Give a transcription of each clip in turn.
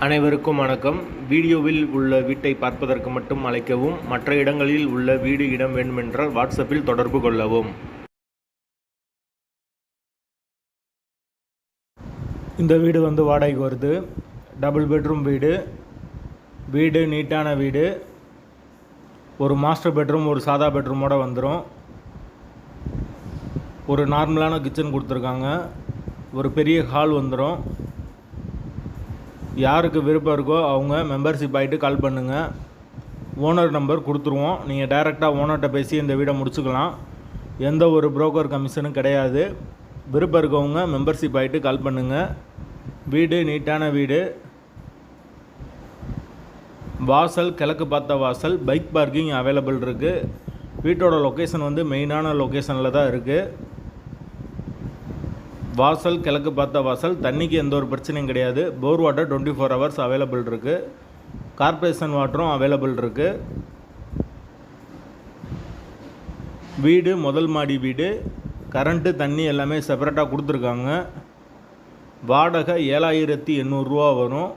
அனைவருக்கும் வணக்கம். வீடியோவில் உள்ள வீட்டை பார்ப்பதற்கு மட்டும் அழைக்கவும். மற்ற இடங்களில் உள்ள வீடு இடம் வேண்டுமென்றால் வாட்ஸ்அப்பில் தொடர்பு கொள்ளவும். இந்த வீடு வாடகைக்கு வருது. டபுள் பெட்ரூம் வீடு. வீடு நீட்டான வீடு. ஒரு மாஸ்டர் பெட்ரூம், ஒரு சாதா பெட்ரூமோட வந்துடும். ஒரு நார்மலான கிச்சன் கொடுத்துருக்காங்க. ஒரு பெரிய ஹால் வந்துடும். யாருக்கு விருப்பம் இருக்கோ அவங்க மெம்பர்ஷிப் ஆகிட்டு கால் பண்ணுங்கள். ஓனர் நம்பர் கொடுத்துருவோம். நீங்கள் டைரெக்டாக ஓனர்கிட்ட பேசி இந்த வீடை முடிச்சுக்கலாம். எந்த ஒரு புரோக்கர் கமிஷனும் கிடையாது. விருப்பம் இருக்கவங்க மெம்பர்ஷிப் ஆகிட்டு கால் பண்ணுங்கள். வீடு நீட்டான வீடு. வாசல் கிழக்கு பார்த்த வாசல். பைக் பார்க்கிங் அவைலபிள் இருக்குது. வீட்டோட லொக்கேஷன் மெயினான லொக்கேஷனில் தான் இருக்குது. வாசல் கிழக்கு பார்த்த வாசல். தண்ணிக்கு எந்த ஒரு பிரச்சனையும் கிடையாது. போர் வாட்டர் 24 hours அவைலபிள் இருக்குது. கார்ப்பரேஷன் வாட்டரும் அவைலபிள் இருக்குது. வீடு முதல் மாடி வீடு. கரண்ட்டு தண்ணி எல்லாமே செப்பரேட்டாக கொடுத்துருக்காங்க. வாடகை 7800 ரூபா வரும்.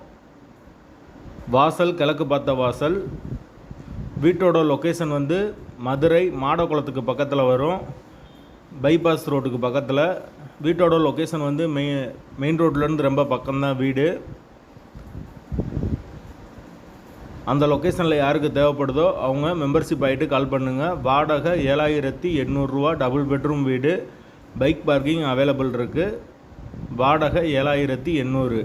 வாசல் கிழக்கு பார்த்த வாசல். வீட்டோட லொக்கேஷன் மதுரை மாடக்குளத்துக்கு பக்கத்தில் வரும். பைபாஸ் ரோட்டுக்கு பக்கத்தில். வீட்டோட லொக்கேஷன் மெயின் ரோட்லேருந்து ரொம்ப பக்கம்தான் வீடு. அந்த லொக்கேஷனில் யாருக்கு தேவைப்படுதோ அவங்க மெம்பர்ஷிப் ஆகிட்டு கால் பண்ணுங்கள். வாடகை 7800 ரூபா. டபுள் பெட்ரூம் வீடு. பைக் பார்க்கிங் அவைலபிள் இருக்குது. வாடகை 7800.